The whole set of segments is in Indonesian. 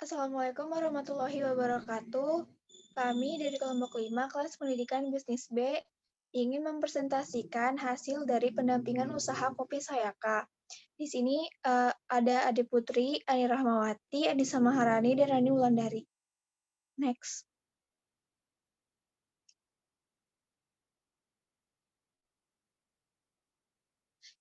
Assalamualaikum warahmatullahi wabarakatuh. Kami dari kelompok 5 kelas pendidikan bisnis B ingin mempresentasikan hasil dari pendampingan usaha Kopi Sayaka. Di sini ada Ade Putri, Ani Rahmawati, Anissa Maharani, dan Rani Wulandari. Next.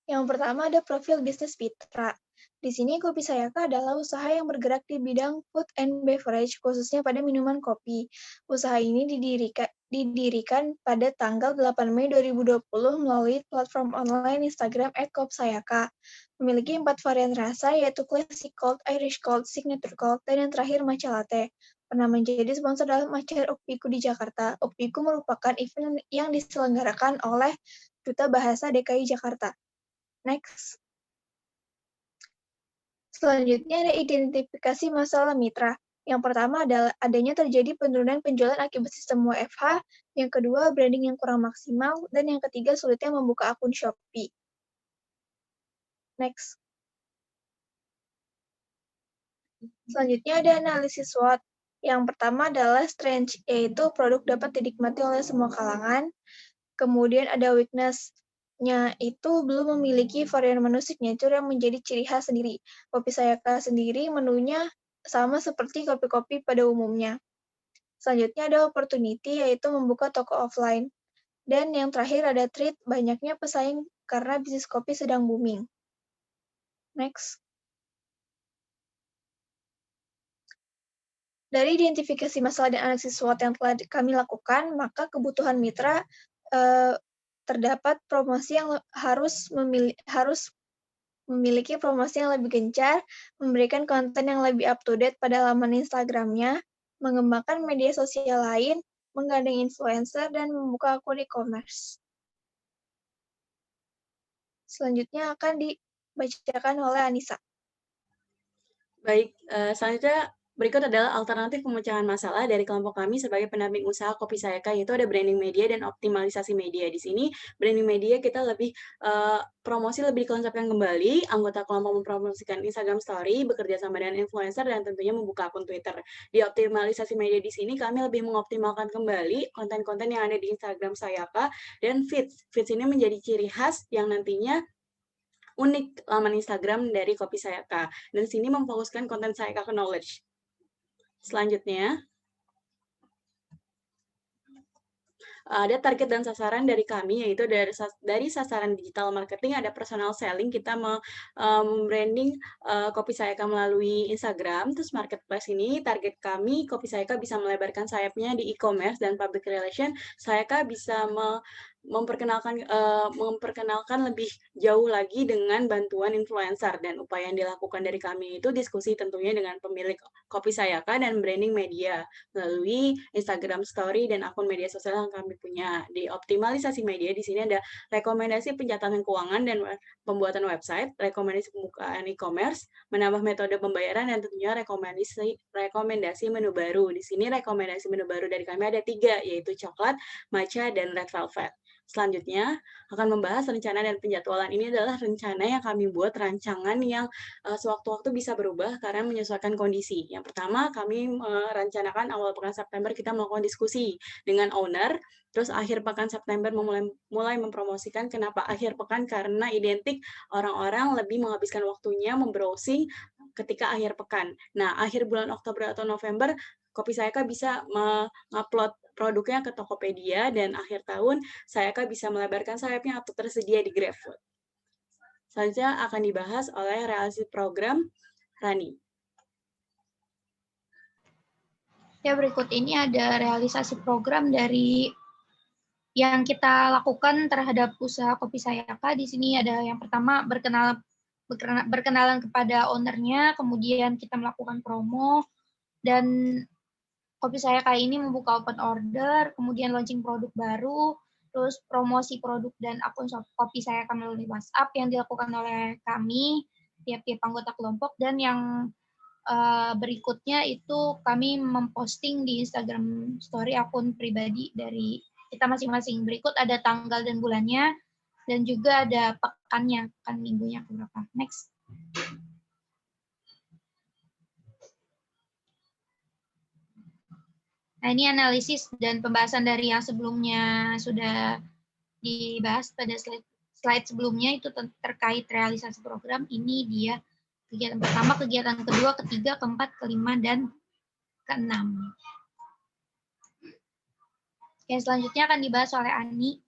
Yang pertama ada profil bisnis Fitra. Di sini Kopi Sayaka adalah usaha yang bergerak di bidang food and beverage, khususnya pada minuman kopi. Usaha ini didirikan pada tanggal 8 Mei 2020 melalui platform online Instagram @kopsayaka. Memiliki 4 varian rasa, yaitu Classic Cold, Irish Cold, Signature Cold, dan yang terakhir Matcha Latte. Pernah menjadi sponsor dalam acara Ukpiku di Jakarta. Ukpiku merupakan event yang diselenggarakan oleh Duta Bahasa DKI Jakarta. Next. Selanjutnya ada identifikasi masalah mitra. Yang pertama adalah adanya terjadi penurunan penjualan akibat sistem WFH, yang kedua branding yang kurang maksimal, dan yang ketiga sulitnya membuka akun Shopee. Next. Selanjutnya ada analisis SWOT. Yang pertama adalah strength, yaitu produk dapat dinikmati oleh semua kalangan. Kemudian ada weakness-nya itu belum memiliki varian menu signature yang menjadi ciri khas sendiri. Kopi Sayaka sendiri menunya sama seperti kopi-kopi pada umumnya. Selanjutnya ada opportunity, yaitu membuka toko offline. Dan yang terakhir ada threat, banyaknya pesaing karena bisnis kopi sedang booming. Next. Dari identifikasi masalah dan analisis SWOT yang telah kami lakukan, maka kebutuhan mitra terdapat promosi yang harus memiliki promosi yang lebih gencar, memberikan konten yang lebih up-to-date pada laman Instagram-nya, mengembangkan media sosial lain, menggandeng influencer, dan membuka akun e-commerce. Selanjutnya akan dibacakan oleh Anissa. Baik, selanjutnya berikut adalah alternatif pemecahan masalah dari kelompok kami sebagai pendamping usaha Kopi Sayaka, yaitu ada branding media dan optimalisasi media. Di sini branding media kita lebih promosi lebih dikonsepkan kembali, anggota kelompok mempromosikan Instagram Story, bekerja sama dengan influencer, dan tentunya membuka akun Twitter. Di optimalisasi media di sini kami lebih mengoptimalkan kembali konten-konten yang ada di Instagram Sayaka dan feeds. Feeds ini menjadi ciri khas yang nantinya unik laman Instagram dari Kopi Sayaka. Dan sini memfokuskan konten Sayaka ke knowledge. Selanjutnya, ada target dan sasaran dari kami, yaitu dari sasaran digital marketing, ada personal selling, kita branding Kopi Sayaka melalui Instagram. Terus marketplace ini, target kami, Kopi Sayaka bisa melebarkan sayapnya di e-commerce dan public relation. Sayaka bisa memperkenalkan lebih jauh lagi dengan bantuan influencer, dan upaya yang dilakukan dari kami itu diskusi tentunya dengan pemilik Kopi Sayaka dan branding media melalui Instagram Story dan akun media sosial yang kami punya. Di optimalisasi media di sini ada rekomendasi pencatatan keuangan dan pembuatan website, rekomendasi pembukaan e-commerce, menambah metode pembayaran, dan tentunya rekomendasi menu baru. Di sini rekomendasi menu baru dari kami ada 3, yaitu coklat, matcha, dan red velvet. Selanjutnya akan membahas rencana dan penjadwalan. Ini adalah rencana yang kami buat, rancangan yang sewaktu-waktu bisa berubah karena menyesuaikan kondisi. Yang pertama, kami merencanakan awal pekan September kita melakukan diskusi dengan owner, terus akhir pekan September mulai mempromosikan. Kenapa akhir pekan? Karena identik orang-orang lebih menghabiskan waktunya membrowsing ketika akhir pekan. Nah, akhir bulan Oktober atau November, Kopi Sayaka bisa mengupload produknya ke Tokopedia, dan akhir tahun Sayaka bisa melebarkan sayapnya atau tersedia di GrabFood. Selanjutnya akan dibahas oleh realisasi program Rani. Ya, berikut ini ada realisasi program dari yang kita lakukan terhadap usaha Kopi Sayaka. Di sini ada yang pertama berkenalan kepada ownernya, kemudian kita melakukan promo, dan Kopi Sayaka ini membuka open order, kemudian launching produk baru, terus promosi produk dan akun Kopi Sayaka melalui WhatsApp yang dilakukan oleh kami, tiap-tiap anggota kelompok, dan yang berikutnya itu kami memposting di Instagram Story akun pribadi dari kita masing-masing. Berikut ada tanggal dan bulannya, dan juga ada pekannya, pekan minggunya berapa. Next. Nah, ini analisis dan pembahasan dari yang sebelumnya sudah dibahas pada slide sebelumnya itu terkait realisasi program. Ini dia kegiatan pertama, kegiatan kedua, ketiga, keempat, kelima, dan keenam. Oke, selanjutnya akan dibahas oleh Ani.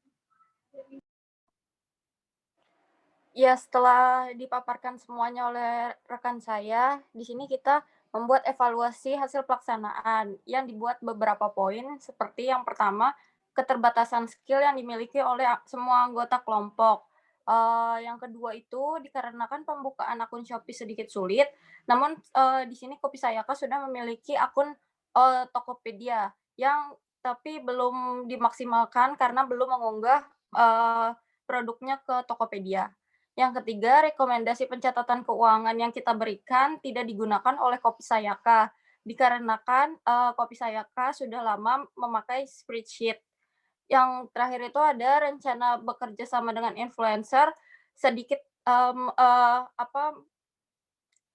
Ya, setelah dipaparkan semuanya oleh rekan saya, di sini kita membuat evaluasi hasil pelaksanaan yang dibuat beberapa poin, seperti yang pertama, keterbatasan skill yang dimiliki oleh semua anggota kelompok. Yang kedua itu dikarenakan pembukaan akun Shopee sedikit sulit, namun di sini Kopi Sayaka sudah memiliki akun Tokopedia yang tapi belum dimaksimalkan karena belum mengunggah produknya ke Tokopedia. Yang ketiga, rekomendasi pencatatan keuangan yang kita berikan tidak digunakan oleh Kopi Sayaka, dikarenakan Kopi Sayaka sudah lama memakai spreadsheet. Yang terakhir itu ada rencana bekerja sama dengan influencer, sedikit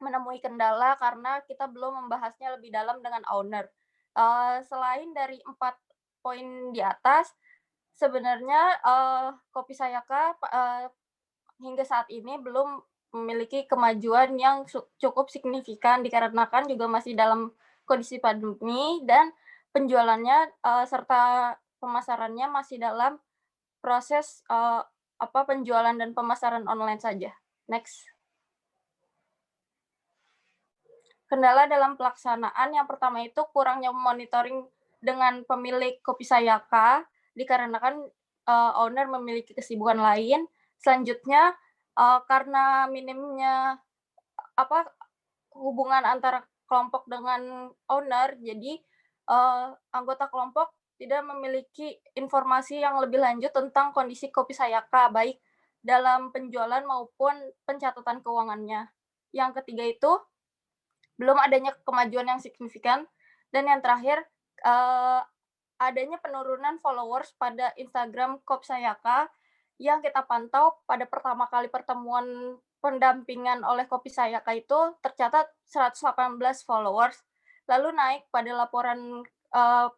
menemui kendala karena kita belum membahasnya lebih dalam dengan owner. Selain dari 4 poin di atas, sebenarnya Kopi Sayaka hingga saat ini belum memiliki kemajuan yang cukup signifikan dikarenakan juga masih dalam kondisi pandemi dan penjualannya serta pemasarannya masih dalam proses penjualan dan pemasaran online saja. Next. Kendala dalam pelaksanaan yang pertama itu kurangnya monitoring dengan pemilik Kopi Sayaka dikarenakan owner memiliki kesibukan lain. Selanjutnya karena minimnya hubungan antara kelompok dengan owner, jadi anggota kelompok tidak memiliki informasi yang lebih lanjut tentang kondisi Kopi Sayaka, baik dalam penjualan maupun pencatatan keuangannya. Yang ketiga itu belum adanya kemajuan yang signifikan, dan yang terakhir adanya penurunan followers pada Instagram Kopi Sayaka yang kita pantau pada pertama kali pertemuan pendampingan oleh Kopi Sayaka itu tercatat 118 followers, lalu naik pada laporan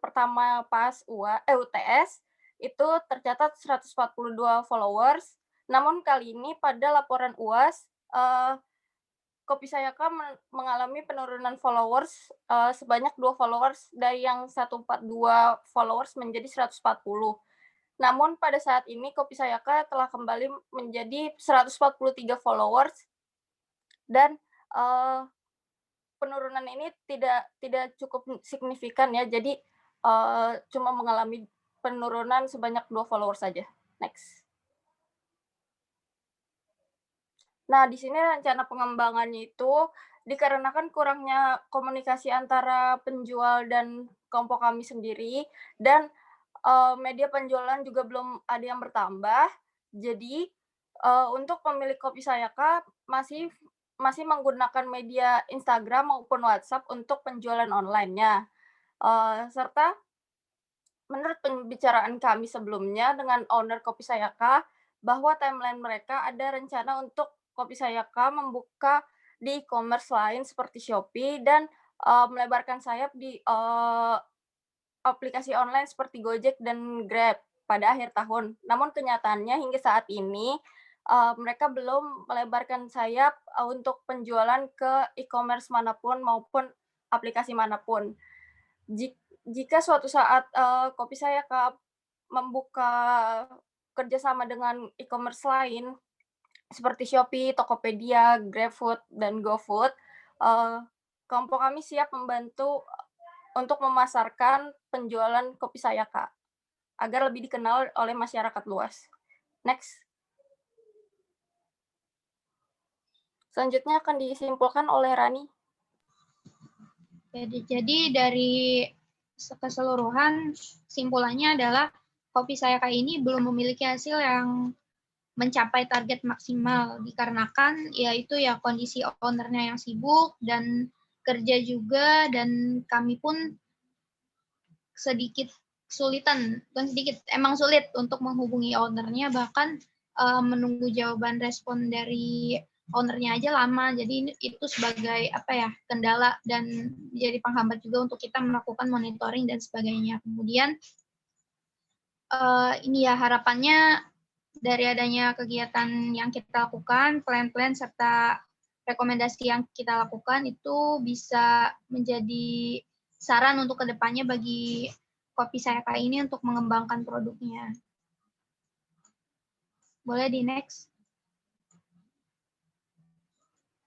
pertama pas UTS itu tercatat 142 followers, namun kali ini pada laporan UAS Kopi Sayaka mengalami penurunan followers sebanyak 2 followers dari yang 142 followers menjadi 140. Namun pada saat ini Kopi Sayaka telah kembali menjadi 143 followers dan penurunan ini tidak cukup signifikan ya. Jadi cuma mengalami penurunan sebanyak 2 followers saja. Next. Nah, di sini rencana pengembangannya itu dikarenakan kurangnya komunikasi antara penjual dan kelompok kami sendiri dan media penjualan juga belum ada yang bertambah. Jadi untuk pemilik Kopi Sayaka masih menggunakan media Instagram maupun WhatsApp untuk penjualan online-nya. Serta menurut pembicaraan kami sebelumnya dengan owner Kopi Sayaka, bahwa timeline mereka ada rencana untuk Kopi Sayaka membuka di e-commerce lain seperti Shopee dan melebarkan sayap di aplikasi online seperti Gojek dan Grab pada akhir tahun. Namun kenyataannya hingga saat ini mereka belum melebarkan sayap untuk penjualan ke e-commerce manapun maupun aplikasi manapun. Jika suatu saat Kopi Sayaka membuka kerjasama dengan e-commerce lain seperti Shopee, Tokopedia, GrabFood, dan GoFood, kelompok kami siap membantu untuk memasarkan penjualan Kopi Sayaka agar lebih dikenal oleh masyarakat luas. Next. Selanjutnya akan disimpulkan oleh Rani. Jadi dari keseluruhan simpulannya adalah Kopi Sayaka ini belum memiliki hasil yang mencapai target maksimal dikarenakan yaitu ya kondisi ownernya yang sibuk dan kerja juga, dan kami pun sedikit kesulitan, bukan sedikit, emang sulit untuk menghubungi ownernya, bahkan menunggu jawaban respon dari ownernya aja lama. Jadi itu sebagai kendala dan menjadi penghambat juga untuk kita melakukan monitoring dan sebagainya. Kemudian ini ya harapannya dari adanya kegiatan yang kita lakukan, plan-plan serta rekomendasi yang kita lakukan itu bisa menjadi saran untuk kedepannya bagi Kopi Sayaka ini untuk mengembangkan produknya. Boleh di next.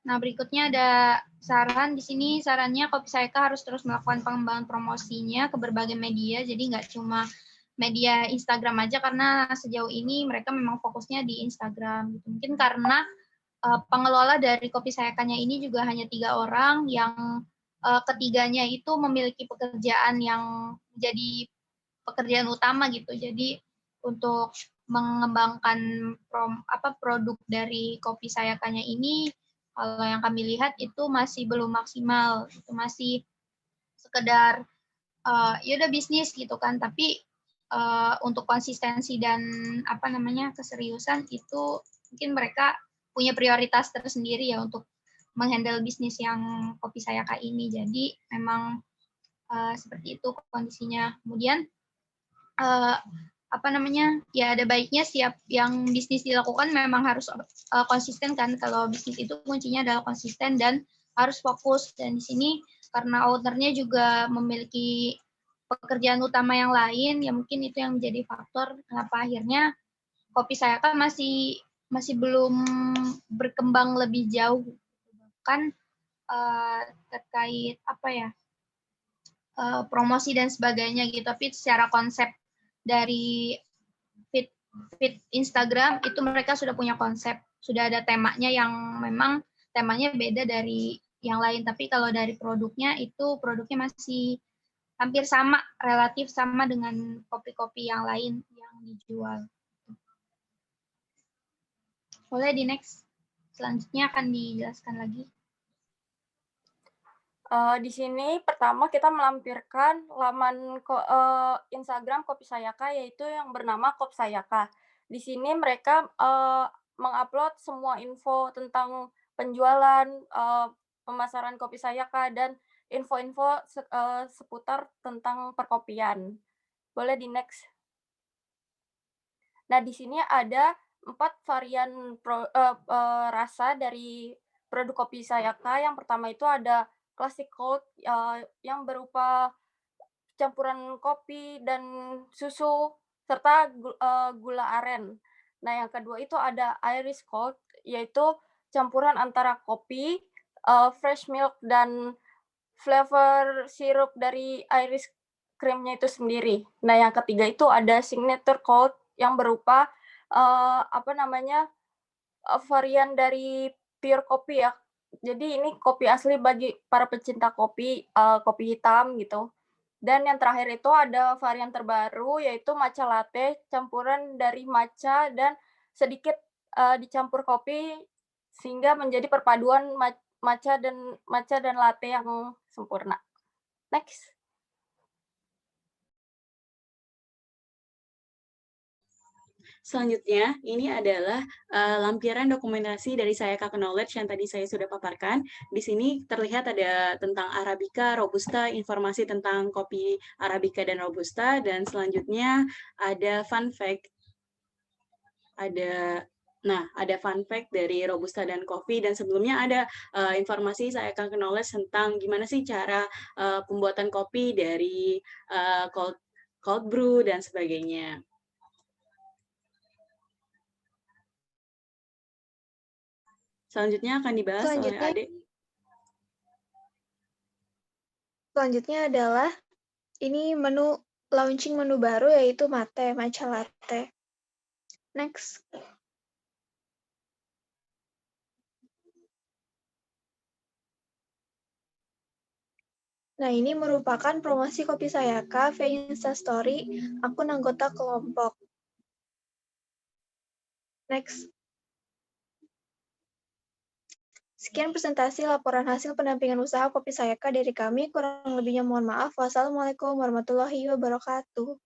Nah, berikutnya ada saran. Di sini sarannya Kopi Sayaka harus terus melakukan pengembangan promosinya ke berbagai media, jadi nggak cuma media Instagram aja, karena sejauh ini mereka memang fokusnya di Instagram. Mungkin karena pengelola dari Kopi Sayakanya ini juga hanya 3 orang, yang ketiganya itu memiliki pekerjaan yang menjadi pekerjaan utama gitu. Jadi untuk mengembangkan produk dari Kopi Sayakanya ini, kalau yang kami lihat itu masih belum maksimal, itu masih sekedar ya udah bisnis gitu kan, tapi untuk konsistensi dan keseriusan itu mungkin mereka punya prioritas tersendiri ya untuk menghandle bisnis yang Kopi Sayaka ini. Jadi memang seperti itu kondisinya. Kemudian ya ada baiknya setiap yang bisnis dilakukan memang harus konsisten kan. Kalau bisnis itu kuncinya adalah konsisten dan harus fokus. Dan di sini karena ownernya juga memiliki pekerjaan utama yang lain, ya mungkin itu yang menjadi faktor kenapa akhirnya Kopi Sayaka masih belum berkembang lebih jauh. Kan terkait promosi dan sebagainya gitu. Tapi secara konsep dari feed Instagram itu mereka sudah punya konsep, sudah ada temanya yang memang temanya beda dari yang lain. Tapi kalau dari produknya masih hampir sama, relatif sama dengan kopi-kopi yang lain yang dijual. Boleh di next. Selanjutnya akan dijelaskan lagi. Di sini pertama kita melampirkan laman Instagram Kopi Sayaka, yaitu yang bernama Kopi Sayaka. Di sini mereka mengupload semua info tentang penjualan, pemasaran Kopi Sayaka, dan info-info seputar tentang perkopian. Boleh di next. Nah, di sini ada 4 varian rasa dari produk Kopi Sayaka. Yang pertama itu ada Classic Cold yang berupa campuran kopi dan susu serta gula aren. Nah, yang kedua itu ada Irish Cold, yaitu campuran antara kopi, fresh milk, dan flavor sirup dari Irish cream-nya itu sendiri. Nah, yang ketiga itu ada Signature Cold yang berupa varian dari pure kopi ya. Jadi ini kopi asli bagi para pecinta kopi, kopi hitam gitu. Dan yang terakhir itu ada varian terbaru yaitu matcha latte, campuran dari matcha dan sedikit dicampur kopi sehingga menjadi perpaduan matcha dan latte yang sempurna. Next. Selanjutnya, ini adalah lampiran dokumentasi dari Sayaka Knowledge yang tadi saya sudah paparkan. Di sini terlihat ada tentang Arabica, Robusta, informasi tentang kopi Arabica dan Robusta, dan selanjutnya ada fun fact. Ada fun fact dari Robusta dan kopi, dan sebelumnya ada informasi Sayaka Knowledge tentang gimana sih cara pembuatan kopi dari cold brew dan sebagainya. Selanjutnya akan dibahas oleh Adik. Selanjutnya adalah ini launching menu baru yaitu matcha latte. Next. Nah, ini merupakan promosi Kopi Sayaka via Instastory akun anggota kelompok. Next. Sekian presentasi laporan hasil pendampingan usaha Kopi Sayaka dari kami. Kurang lebihnya mohon maaf. Wassalamualaikum warahmatullahi wabarakatuh.